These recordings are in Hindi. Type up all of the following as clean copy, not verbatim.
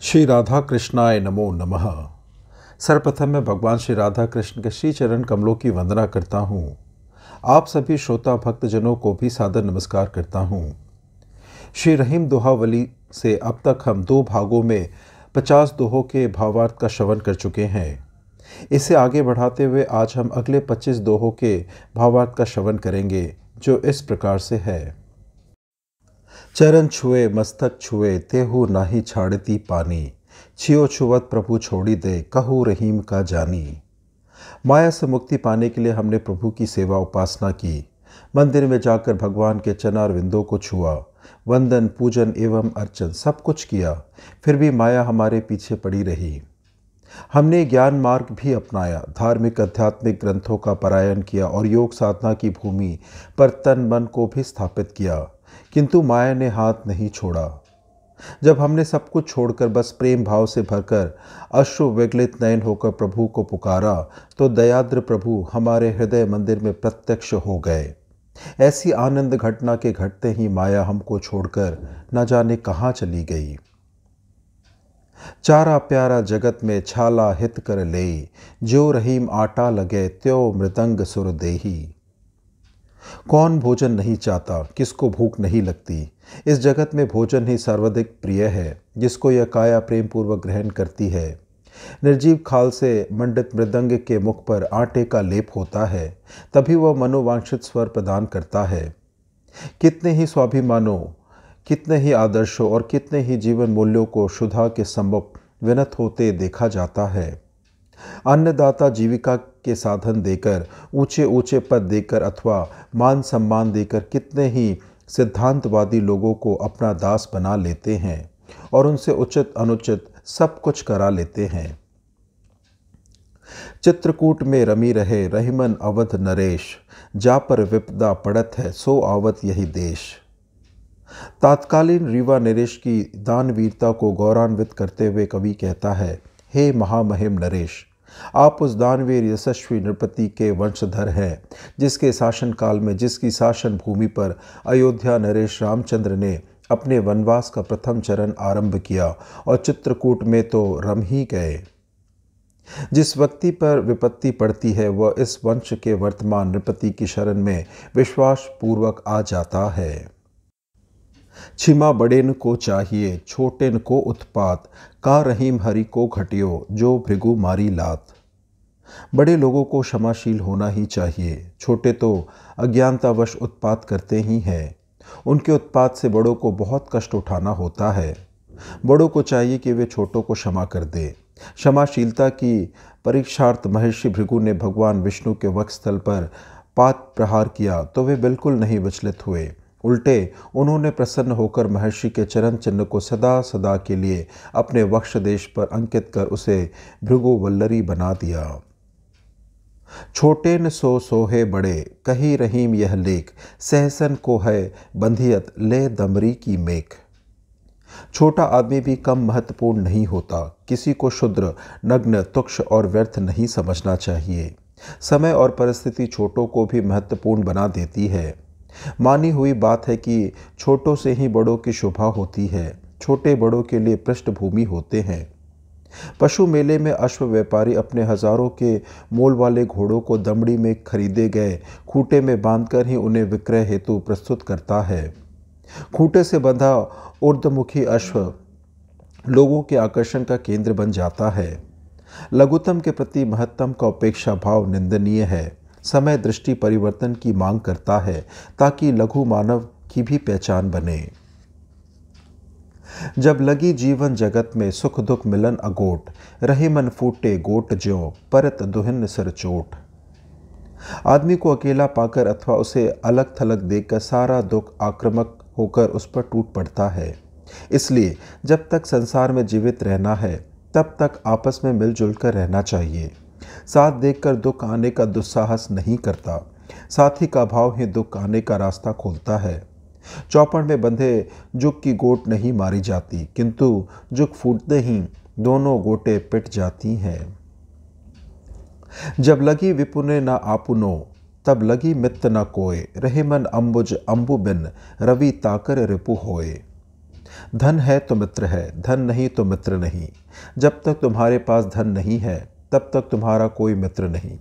श्री राधा कृष्णाय नमो नमः। सर्वप्रथम मैं भगवान श्री राधा कृष्ण के श्री चरण कमलों की वंदना करता हूँ। आप सभी श्रोता भक्तजनों को भी सादर नमस्कार करता हूँ। श्री रहीम दोहावली से अब तक हम 2 भागों में 50 दोहों के भावार्थ का श्रवण कर चुके हैं। इसे आगे बढ़ाते हुए आज हम अगले 25 दोहों के भावार्थ का श्रवण करेंगे, जो इस प्रकार से है। चरण छुए मस्तक छुए तेहु नाही छाड़ती पानी, छियो छुवत प्रभु छोड़ी दे कहू रहीम का जानी। माया से मुक्ति पाने के लिए हमने प्रभु की सेवा उपासना की, मंदिर में जाकर भगवान के चनार विंदों को छुआ, वंदन पूजन एवं अर्चन सब कुछ किया, फिर भी माया हमारे पीछे पड़ी रही। हमने ज्ञान मार्ग भी अपनाया, धार्मिक आध्यात्मिक ग्रंथों का पारायण किया और योग साधना की भूमि पर तन मन को भी स्थापित किया, किंतु माया ने हाथ नहीं छोड़ा। जब हमने सब कुछ छोड़कर बस प्रेम भाव से भरकर अश्रु विगलित नयन होकर प्रभु को पुकारा, तो दयाद्र प्रभु हमारे हृदय मंदिर में प्रत्यक्ष हो गए। ऐसी आनंद घटना के घटते ही माया हमको छोड़कर न जाने कहाँ चली गई। चारा प्यारा जगत में छाला हित कर ले, जो रहीम आटा लगे त्यो मृदंग सुर देही। कौन भोजन नहीं चाहता, किसको भूख नहीं लगती। इस जगत में भोजन ही सर्वाधिक प्रिय है, जिसको यह काया प्रेम पूर्वक ग्रहण करती है। निर्जीव खाल से मंडित मृदंग के मुख पर आटे का लेप होता है, तभी वह मनोवांछित स्वर प्रदान करता है। कितने ही स्वाभिमानों, कितने ही आदर्शों और कितने ही जीवन मूल्यों को क्षुधा के सम्मुख विनत होते देखा जाता है। अन्नदाता जीविका के साधन देकर, ऊंचे ऊंचे पद देकर अथवा मान सम्मान देकर कितने ही सिद्धांतवादी लोगों को अपना दास बना लेते हैं और उनसे उचित अनुचित सब कुछ करा लेते हैं। चित्रकूट में रमी रहे रहीमन अवध नरेश, जा पर विपदा पड़त है सो आवत यही देश। तात्कालीन रीवा नरेश की दानवीरता को गौरवान्वित करते हुए कवि कहता है, हे महामहिम नरेश, आप उस दानवीर यशस्वी नृपति के वंशधर हैं, जिसके शासनकाल में, जिसकी शासन भूमि पर अयोध्या नरेश रामचंद्र ने अपने वनवास का प्रथम चरण आरंभ किया और चित्रकूट में तो रम ही गए। जिस व्यक्ति पर विपत्ति पड़ती है वह इस वंश के वर्तमान नृपति की शरण में विश्वास पूर्वक आ जाता है। छिमा बड़ेन को चाहिए छोटेन को उत्पात, का रहीम हरि को घटियो जो भृगु मारी लात। बड़े लोगों को क्षमाशील होना ही चाहिए, छोटे तो अज्ञानतावश उत्पात करते ही हैं। उनके उत्पात से बड़ों को बहुत कष्ट उठाना होता है। बड़ों को चाहिए कि वे छोटों को क्षमा कर दे। क्षमाशीलता की परीक्षार्थ महर्षि भृगु ने भगवान विष्णु के वक्षस्थल पर पात प्रहार किया तो वे बिल्कुल नहीं विचलित हुए। उल्टे उन्होंने प्रसन्न होकर महर्षि के चरण चिन्ह को सदा सदा के लिए अपने वक्ष देश पर अंकित कर उसे भृगु वल्लरी बना दिया। छोटे न सो सोहे बड़े, कही रहीम यह लेख, सहसन को है बंधियत ले दमरी की मेख। छोटा आदमी भी कम महत्वपूर्ण नहीं होता। किसी को क्षुद्र, नग्न, तुक्ष और व्यर्थ नहीं समझना चाहिए। समय और परिस्थिति छोटों को भी महत्वपूर्ण बना देती है। मानी हुई बात है कि छोटों से ही बड़ों की शोभा होती है। छोटे बड़ों के लिए पृष्ठभूमि होते हैं। पशु मेले में अश्व व्यापारी अपने हजारों के मोल वाले घोड़ों को दमड़ी में खरीदे गए खूंटे में बांधकर ही उन्हें विक्रय हेतु प्रस्तुत करता है। खूंटे से बंधा ऊर्ध्वमुखी अश्व लोगों के आकर्षण का केंद्र बन जाता है। लघुतम के प्रति महत्तम का उपेक्षा भाव निंदनीय है। समय दृष्टि परिवर्तन की मांग करता है ताकि लघु मानव की भी पहचान बने। जब लगी जीवन जगत में सुख दुख मिलन अगोट, रहे मन फूटे गोट ज्यों परत दुहिन सिर चोट। आदमी को अकेला पाकर अथवा उसे अलग थलग देखकर सारा दुख आक्रामक होकर उस पर टूट पड़ता है। इसलिए जब तक संसार में जीवित रहना है तब तक आपस में मिलजुल कर रहना चाहिए। साथ देखकर दुख आने का दुस्साहस नहीं करता। साथी का भाव ही दुख आने का रास्ता खोलता है। चौपड़ में बंधे जुग की गोट नहीं मारी जाती, किंतु जुग फूटते ही दोनों गोटे पिट जाती हैं। जब लगी विपुने न आपुनो, तब लगी मित्त न कोय, रहे मन अम्बुज अम्बु बिन रवि ताकर रिपु होए। धन है तो मित्र है, धन नहीं तो मित्र नहीं। जब तक तुम्हारे पास धन नहीं है तब तक तुम्हारा कोई मित्र नहीं।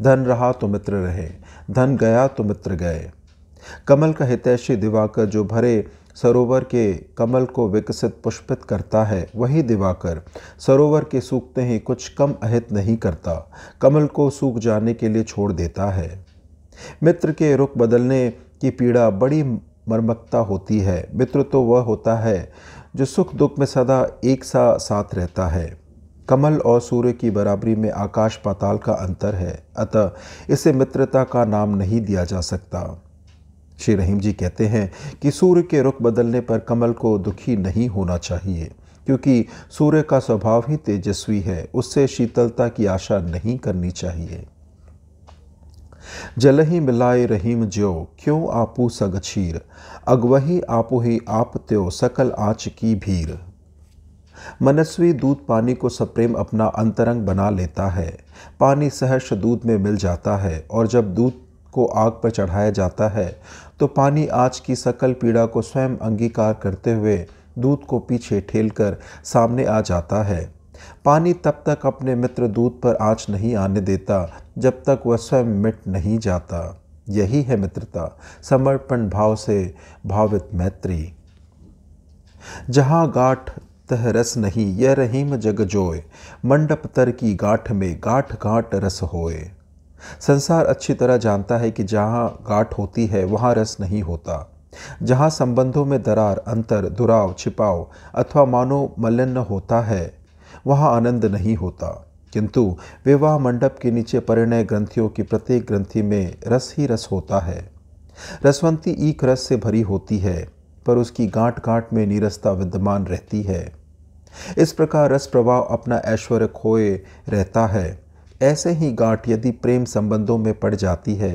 धन रहा तो मित्र रहे, धन गया तो मित्र गए। कमल का हितैषी दिवाकर जो भरे सरोवर के कमल को विकसित पुष्पित करता है, वही दिवाकर सरोवर के सूखते ही कुछ कम अहित नहीं करता, कमल को सूख जाने के लिए छोड़ देता है। मित्र के रुख बदलने की पीड़ा बड़ी मर्मकता होती है। मित्र तो वह होता है जो सुख दुख में सदा एक सा साथ रहता है। कमल और सूर्य की बराबरी में आकाश पाताल का अंतर है, अतः इसे मित्रता का नाम नहीं दिया जा सकता। श्री रहीम जी कहते हैं कि सूर्य के रुख बदलने पर कमल को दुखी नहीं होना चाहिए, क्योंकि सूर्य का स्वभाव ही तेजस्वी है, उससे शीतलता की आशा नहीं करनी चाहिए। जल ही मिलाए रहीम ज्यो, क्यों आपू सग छीर, अगवही आपू ही आप त्यो, सकल आँच की भीर। मनस्वी दूध पानी को सप्रेम अपना अंतरंग बना लेता है। पानी सहर्ष दूध में मिल जाता है, और जब दूध को आग पर चढ़ाया जाता है तो पानी आँच की सकल पीड़ा को स्वयं अंगीकार करते हुए दूध को पीछे ठेलकर सामने आ जाता है। पानी तब तक अपने मित्र दूध पर आँच नहीं आने देता जब तक वह स्वयं मिट नहीं जाता। यही है मित्रता, समर्पण भाव से भावित मैत्री। जहाँ गाठ तह रस नहीं, यह रहीम जग जोय, मंडप तर की गाठ में गाठ गाठ रस होए। संसार अच्छी तरह जानता है कि जहाँ गाठ होती है वहाँ रस नहीं होता। जहाँ संबंधों में दरार, अंतर, दुराव, छिपाव अथवा मानो मलिन होता है वहाँ आनंद नहीं होता। किंतु विवाह मंडप के नीचे परिणय ग्रंथियों की प्रत्येक ग्रंथि में रस ही रस होता है। रसवंती ईख रस से भरी होती है, पर उसकी गांठ गांठ में नीरसता विद्यमान रहती है। इस प्रकार रस प्रवाह अपना ऐश्वर्य खोए रहता है। ऐसे ही गांठ यदि प्रेम संबंधों में पड़ जाती है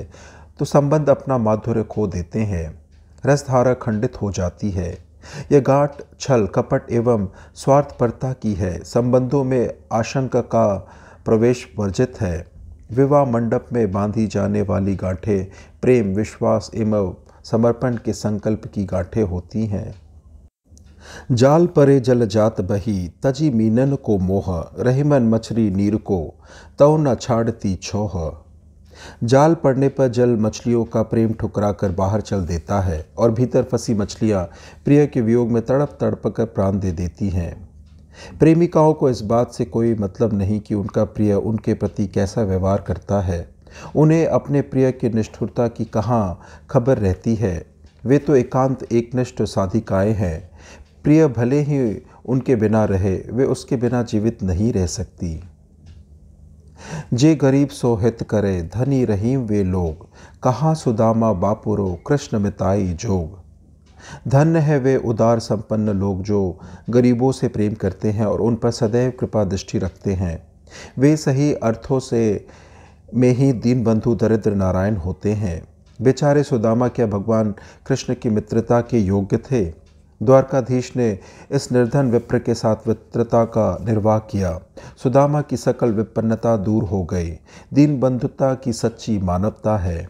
तो संबंध अपना माधुर्य खो देते हैं, रसधारा खंडित हो जाती है। यह गांठ छल, कपट एवं स्वार्थपरता की है। संबंधों में आशंका का प्रवेश वर्जित है। विवाह मंडप में बांधी जाने वाली गांठें प्रेम, विश्वास एवं समर्पण के संकल्प की गांठें होती हैं। जाल परे जल जात बही, तजी मीनन को मोह, रहीमन मछली नीर को, तौ न छाड़ती छोह। जाल पड़ने पर जल मछलियों का प्रेम ठुकरा कर बाहर चल देता है, और भीतर फंसी मछलियां प्रिय के वियोग में तड़प तड़प कर प्राण दे देती हैं। प्रेमिकाओं को इस बात से कोई मतलब नहीं कि उनका प्रिय उनके प्रति कैसा व्यवहार करता है। उन्हें अपने प्रिय की निष्ठुरता की कहाँ खबर रहती है। वे तो एकांत एकनिष्ठ साधिकाएं हैं। प्रिय भले ही उनके बिना रहे, वे उसके बिना जीवित नहीं रह सकती। जे गरीब सो हित करे, धनी रहीम वे लोग, कहाँ सुदामा बापुरो, कृष्ण मिताई जोग। धन्य है वे उदार संपन्न लोग जो गरीबों से प्रेम करते हैं और उन पर सदैव कृपा दृष्टि रखते हैं। वे सही अर्थों से में ही दीनबंधु दरिद्र नारायण होते हैं। बेचारे सुदामा क्या भगवान कृष्ण की मित्रता के योग्य थे? द्वारकाधीश ने इस निर्धन विप्र के साथ मित्रता का निर्वाह किया। सुदामा की सकल विपन्नता दूर हो गई। दीनबंधुता की सच्ची मानवता है।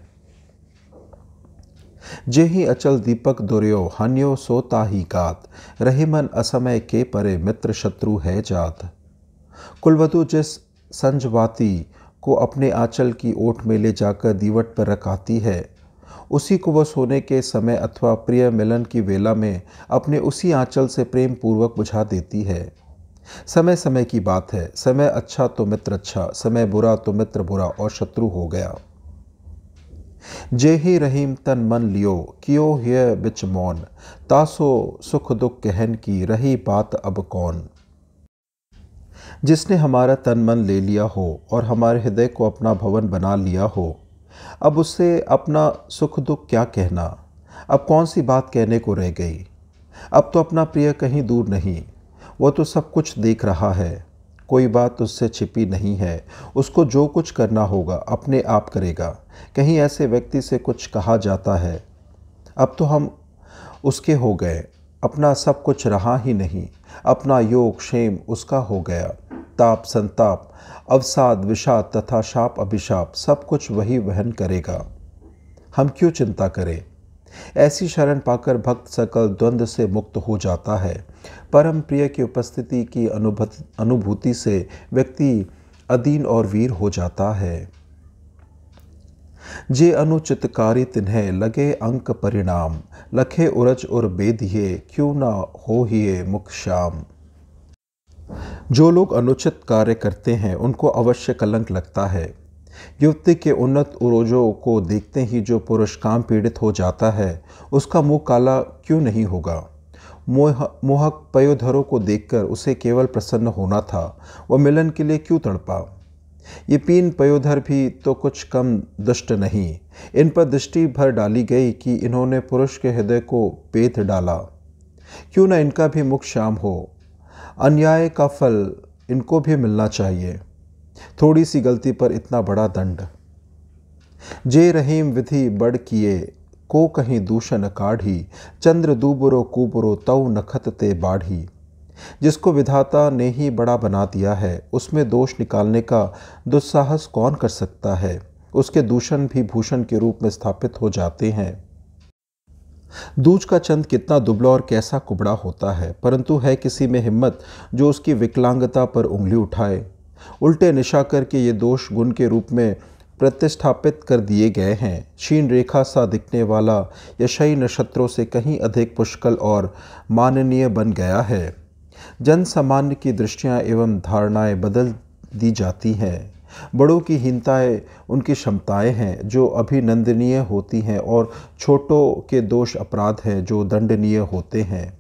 जे ही अचल दीपक दुर्यो, हन्यो सोता ही गात, रहीमन असमय के परे, मित्र शत्रु है जात। कुलवधु जिस संजवाती को अपने आंचल की ओट में ले जाकर दीवट पर रखाती है, उसी को वह सोने के समय अथवा प्रिय मिलन की वेला में अपने उसी आंचल से प्रेम पूर्वक बुझा देती है। समय समय की बात है। समय अच्छा तो मित्र अच्छा, समय बुरा तो मित्र बुरा और शत्रु हो गया। जे ही रहीम तन मन लियो, कियो हिय बिच मौन, तासो सुख दुख कहन की, रही बात अब कौन। जिसने हमारा तन मन ले लिया हो और हमारे हृदय को अपना भवन बना लिया हो, अब उससे अपना सुख दुख क्या कहना। अब कौन सी बात कहने को रह गई। अब तो अपना प्रिय कहीं दूर नहीं, वह तो सब कुछ देख रहा है। कोई बात उससे छिपी नहीं है। उसको जो कुछ करना होगा अपने आप करेगा। कहीं ऐसे व्यक्ति से कुछ कहा जाता है, अब तो हम उसके हो गए, अपना सब कुछ रहा ही नहीं, अपना योग क्षेम उसका हो गया। ताप संताप, अवसाद विषाद तथा शाप अभिशाप सब कुछ वही वहन करेगा। हम क्यों चिंता करें। ऐसी शरण पाकर भक्त सकल द्वंद्व से मुक्त हो जाता है। परम प्रिय की उपस्थिति की अनुभूति से व्यक्ति अधीन और वीर हो जाता है। जे अनुचितकारी तिन्हें लगे अंक परिणाम, लखे उरज और बेदिए क्यों ना हो हिये मुख श्याम। जो लोग अनुचित कार्य करते हैं उनको अवश्य कलंक लगता है। युवती के उन्नत उरोजों को देखते ही जो पुरुष काम पीड़ित हो जाता है उसका मुंह काला क्यों नहीं होगा। मोहक पयोधरों को देखकर उसे केवल प्रसन्न होना था, वह मिलन के लिए क्यों तड़पा। ये पीन पयोधर भी तो कुछ कम दुष्ट नहीं। इन पर दृष्टि भर डाली गई कि इन्होंने पुरुष के हृदय को बेध डाला। क्यों न इनका भी मुख श्याम हो। अन्याय का फल इनको भी मिलना चाहिए। थोड़ी सी गलती पर इतना बड़ा दंड। जे रहीम विधि बड़ किए को कहीं दूषण काढ़ी, चंद्र दूबरो कुबरो तऊ नखत ते बाढ़ी। जिसको विधाता ने ही बड़ा बना दिया है उसमें दोष निकालने का दुस्साहस कौन कर सकता है। उसके दूषण भी भूषण के रूप में स्थापित हो जाते हैं। दूज का चंद कितना दुबला और कैसा कुबड़ा होता है, परंतु है किसी में हिम्मत जो उसकी विकलांगता पर उंगली उठाए। उल्टे निशा करके ये दोष गुण के रूप में प्रतिष्ठापित कर दिए गए हैं। क्षीण रेखा सा दिखने वाला यशई नक्षत्रों से कहीं अधिक पुष्कल और माननीय बन गया है। जन सामान्य की दृष्टियां एवं धारणाएं बदल दी जाती हैं। बड़ों की हीनताएं उनकी क्षमताएं हैं जो अभिनंदनीय होती हैं और छोटों के दोष अपराध हैं जो दंडनीय होते हैं।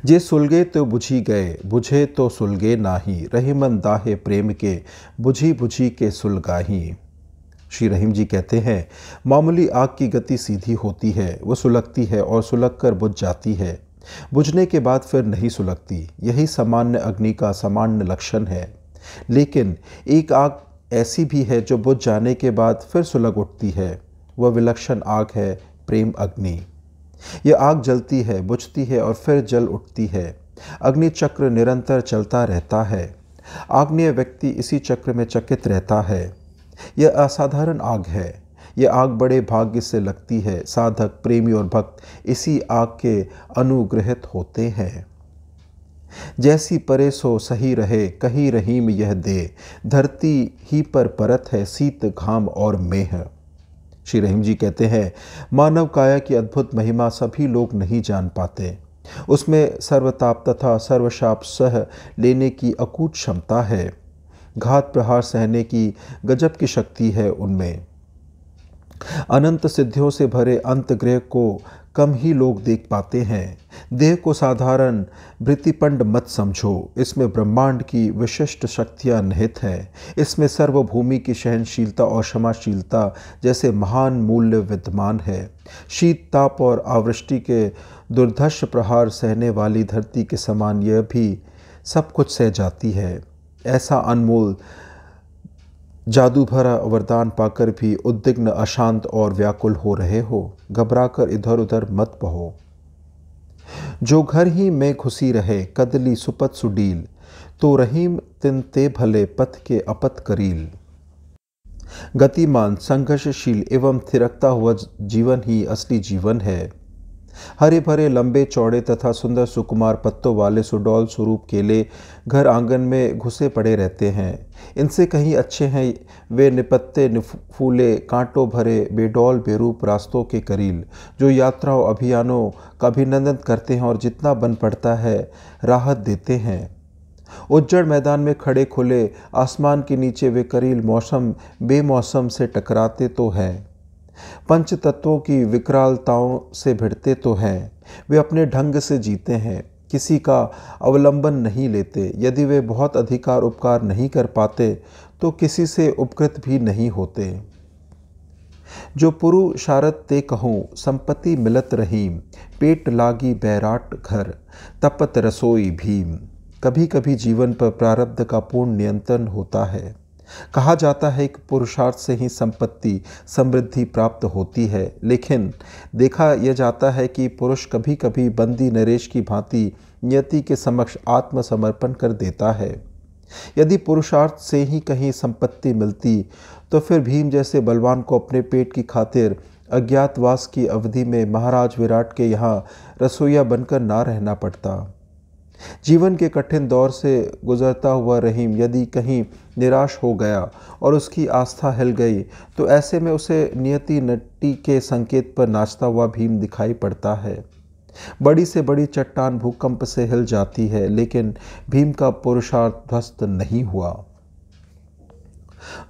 जे सुलगे तो बुझी गए, बुझे तो सुलगे नाही, रहीमन दाहे प्रेम के, बुझी बुझी के सुलगाही। श्री रहीम जी कहते हैं, मामूली आग की गति सीधी होती है, वो सुलगती है और सुलग कर बुझ जाती है, बुझने के बाद फिर नहीं सुलगती। यही सामान्य अग्नि का सामान्य लक्षण है। लेकिन एक आग ऐसी भी है जो बुझ जाने के बाद फिर सुलग उठती है। वह विलक्षण आग है प्रेम अग्नि। यह आग जलती है, बुझती है और फिर जल उठती है। अग्नि चक्र निरंतर चलता रहता है। आग्नेय व्यक्ति इसी चक्र में चकित रहता है। यह असाधारण आग है। यह आग बड़े भाग्य से लगती है। साधक, प्रेमी और भक्त इसी आग के अनुग्रहित होते हैं। जैसी परे सो सही रहे, कहीं रहीम यह दे, धरती ही पर परत है शीत घाम और मेह। श्री रहीम जी कहते हैं, मानव काया की अद्भुत महिमा सभी लोग नहीं जान पाते। उसमें सर्वताप तथा सर्वशाप सह लेने की अकूट क्षमता है। घात प्रहार सहने की गजब की शक्ति है उनमें। अनंत सिद्धियों से भरे अंतग्रह को कम ही लोग देख पाते हैं। देह को साधारण वृत्तिपंड मत समझो। इसमें ब्रह्मांड की विशिष्ट शक्तियां निहित हैं। इसमें सर्वभूमि की सहनशीलता और क्षमाशीलता जैसे महान मूल्य विद्यमान है। शीत, ताप और आवृष्टि के दुर्धर्ष प्रहार सहने वाली धरती के समान यह भी सब कुछ सह जाती है। ऐसा अनमोल जादू भरा वरदान पाकर भी उद्विग्न, अशांत और व्याकुल हो रहे हो। घबराकर इधर उधर मत बहो। जो घर ही में घुसी रहे, कदली सुपत सुडील, तो रहीम तिन ते भले पथ के अपत करील। गतिमान, संघर्षशील एवं थिरकता हुआ जीवन ही असली जीवन है। हरे भरे लंबे चौड़े तथा सुंदर सुकुमार पत्तों वाले सुडौल स्वरूप केले घर आंगन में घुसे पड़े रहते हैं। इनसे कहीं अच्छे हैं वे निपत्ते फूले कांटों भरे बेडौल बेरूप रास्तों के करील, जो यात्राओं अभियानों का अभिनंदन करते हैं और जितना बन पड़ता है राहत देते हैं। उज्जड़ मैदान में खड़े खुले आसमान के नीचे वे करील मौसम बेमौसम से टकराते तो हैं, पंच तत्वों की विकरालताओं से भिड़ते तो हैं। वे अपने ढंग से जीते हैं, किसी का अवलंबन नहीं लेते। यदि वे बहुत अधिकार उपकार नहीं कर पाते तो किसी से उपकृत भी नहीं होते। जो पुरुषारत ते कहूँ संपत्ति मिलत रहीम, पेट लागी बैराट घर तपत रसोई भीम। कभी कभी जीवन पर प्रारब्ध का पूर्ण नियंत्रण होता है। कहा जाता है कि पुरुषार्थ से ही संपत्ति समृद्धि प्राप्त होती है, लेकिन देखा यह जाता है कि पुरुष कभी कभी बंदी नरेश की भांति नियति के समक्ष आत्मसमर्पण कर देता है। यदि पुरुषार्थ से ही कहीं संपत्ति मिलती तो फिर भीम जैसे बलवान को अपने पेट की खातिर अज्ञातवास की अवधि में महाराज विराट के यहाँ रसोइया बनकर ना रहना पड़ता। जीवन के कठिन दौर से गुजरता हुआ रहीम यदि कहीं निराश हो गया और उसकी आस्था हिल गई, तो ऐसे में उसे नियति नट्टी के संकेत पर नाचता हुआ भीम दिखाई पड़ता है। बड़ी से बड़ी चट्टान भूकंप से हिल जाती है, लेकिन भीम का पुरुषार्थ ध्वस्त नहीं हुआ।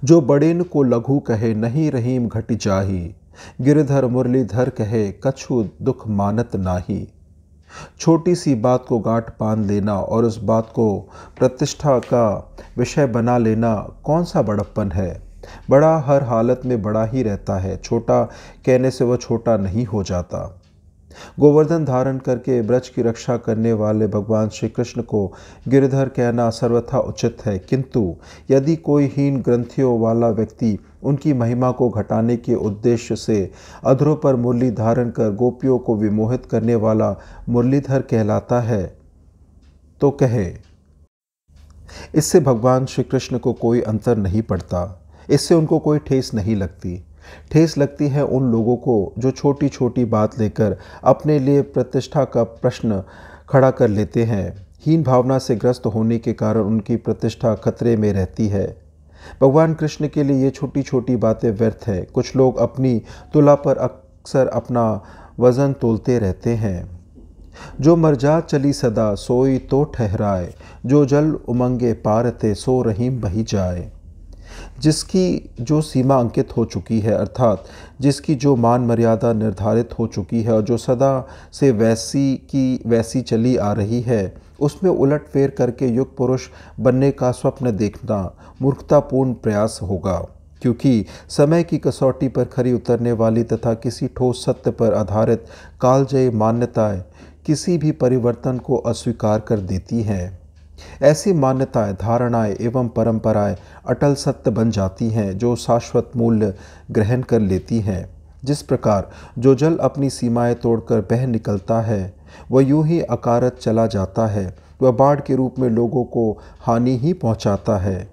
जो बड़ेन को लघु कहे, नहीं रहीम घट जाही। गिरधर मुरलीधर कहे, कछु दुख मानत नाही। छोटी सी बात को गांठ बांध लेना और उस बात को प्रतिष्ठा का विषय बना लेना कौन सा बड़प्पन है। बड़ा हर हालत में बड़ा ही रहता है, छोटा कहने से वह छोटा नहीं हो जाता। गोवर्धन धारण करके ब्रज की रक्षा करने वाले भगवान श्री कृष्ण को गिरधर कहना सर्वथा उचित है, किंतु यदि कोई हीन ग्रंथियों वाला व्यक्ति उनकी महिमा को घटाने के उद्देश्य से अधरों पर मुरली धारण कर गोपियों को विमोहित करने वाला मुरलीधर कहलाता है, तो कहे। इससे भगवान श्री कृष्ण को कोई अंतर नहीं पड़ता, इससे उनको कोई ठेस नहीं लगती। ठेस लगती है उन लोगों को जो छोटी छोटी बात लेकर अपने लिए प्रतिष्ठा का प्रश्न खड़ा कर लेते हैं। हीन भावना से ग्रस्त होने के कारण उनकी प्रतिष्ठा खतरे में रहती है। भगवान कृष्ण के लिए ये छोटी छोटी बातें व्यर्थ हैं। कुछ लोग अपनी तुला पर अक्सर अपना वजन तोलते रहते हैं। जो मरजा चली सदा सोई तो ठहराए, जो जल उमंगे पार ते सो रहीम बही जाए। जिसकी जो सीमा अंकित हो चुकी है, अर्थात जिसकी जो मान मर्यादा निर्धारित हो चुकी है और जो सदा से वैसी की वैसी चली आ रही है, उसमें उलट फेर करके युग पुरुष बनने का स्वप्न देखना मूर्खतापूर्ण प्रयास होगा, क्योंकि समय की कसौटी पर खरी उतरने वाली तथा किसी ठोस सत्य पर आधारित कालजयी मान्यताएं किसी भी परिवर्तन को अस्वीकार कर देती हैं। ऐसी मान्यताएं, धारणाएं एवं परंपराएं अटल सत्य बन जाती हैं, जो शाश्वत मूल्य ग्रहण कर लेती हैं। जिस प्रकार जो जल अपनी सीमाएं तोड़कर बह निकलता है, वह यूं ही अकारत चला जाता है, वह बाढ़ के रूप में लोगों को हानि ही पहुंचाता है।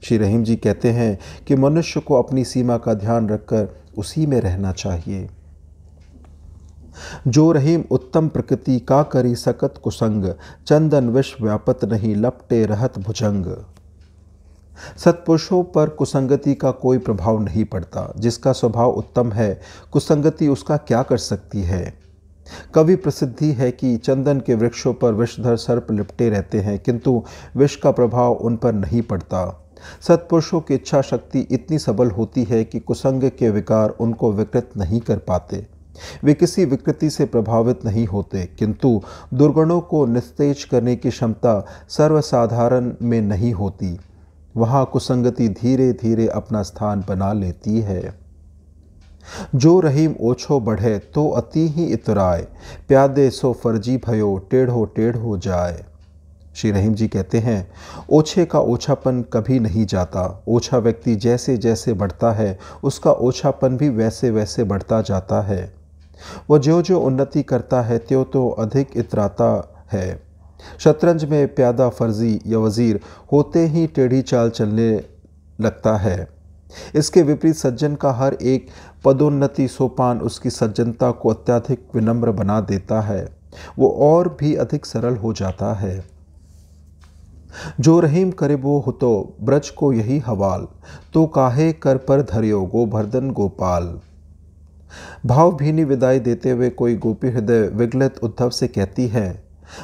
श्री रहीम जी कहते हैं कि मनुष्य को अपनी सीमा का ध्यान रखकर उसी में रहना चाहिए। जो रहीम उत्तम प्रकृति का करी सकत कुसंग, चंदन विश्व व्यापत नहीं लपटे रहत भुजंग। सत्पुरुषों पर कुसंगति का कोई प्रभाव नहीं पड़ता। जिसका स्वभाव उत्तम है, कुसंगति उसका क्या कर सकती है। कवि प्रसिद्धि है कि चंदन के वृक्षों पर विषधर सर्प लिपटे रहते हैं, किंतु विष का प्रभाव उन पर नहीं पड़ता। सत्पुरुषों की इच्छा शक्ति इतनी सबल होती है कि कुसंग के विकार उनको विकृत नहीं कर पाते। वे किसी विकृति से प्रभावित नहीं होते, किंतु दुर्गुणों को निस्तेज करने की क्षमता सर्वसाधारण में नहीं होती। वहाँ कुसंगति धीरे धीरे अपना स्थान बना लेती है। जो रहीम ओछो बढ़े तो अति ही इतराए, प्यादे सो फर्जी भयो टेढ़ो टेढ़ो जाए। श्री रहीम जी कहते हैं, ओछे का ओछापन कभी नहीं जाता। ओछा व्यक्ति जैसे जैसे बढ़ता है, उसका ओछापन भी वैसे वैसे बढ़ता जाता है। वह जो जो उन्नति करता है, त्यों तो अधिक इतराता है। शतरंज में प्यादा फर्जी या वजीर होते ही टेढ़ी चाल चलने लगता है। इसके विपरीत सज्जन का हर एक पदोन्नति सोपान उसकी सज्जनता को अत्यधिक विनम्र बना देता है। वो और भी अधिक सरल हो जाता है। जो रहीम करिबो हुतो ब्रज को यही हवाल, तो काहे कर पर धरियो गोवर्धन गोपाल। भावभीनी विदाई देते हुए कोई गोपी हृदय विगलित उद्धव से कहती है,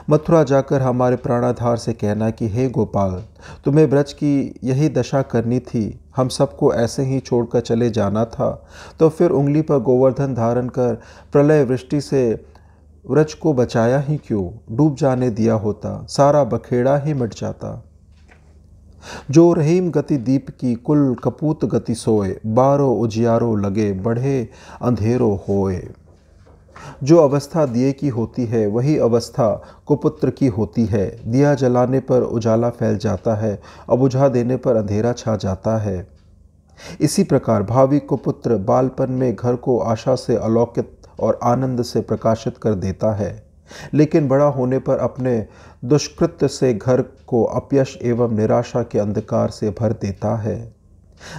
मथुरा जाकर हमारे प्राणाधार से कहना कि हे गोपाल, तुम्हें ब्रज की यही दशा करनी थी, हम सबको ऐसे ही छोड़कर चले जाना था, तो फिर उंगली पर गोवर्धन धारण कर प्रलय वृष्टि से व्रज को बचाया ही क्यों, डूब जाने दिया होता, सारा बखेड़ा ही मिट जाता। जो रहीम गति दीप की कुल कपूत गति सोए, बारो उजियारो लगे बढ़े अंधेरो होए। जो अवस्था दिए की होती है, वही अवस्था कुपुत्र की होती है। दिया जलाने पर उजाला फैल जाता है और बुझा देने पर अंधेरा छा जाता है। इसी प्रकार भावी कुपुत्र बालपन में घर को आशा से अलौकिक और आनंद से प्रकाशित कर देता है, लेकिन बड़ा होने पर अपने दुष्कृत्य से घर को अपयश एवं निराशा के अंधकार से भर देता है।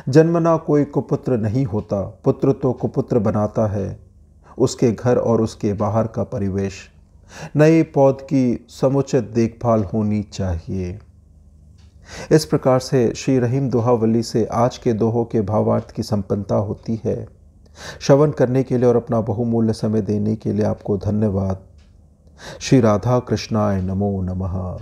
जन्मना कोई कुपुत्र नहीं होता, पुत्र तो कुपुत्र बनाता है, उसके घर और उसके बाहर का परिवेश। नए पौध की समुचित देखभाल होनी चाहिए। इस प्रकार से श्री रहीम दोहावली से आज के दोहों के भावार्थ की संपन्नता होती है। श्रवण करने के लिए और अपना बहुमूल्य समय देने के लिए आपको धन्यवाद। श्री राधा कृष्णाय नमो नमः।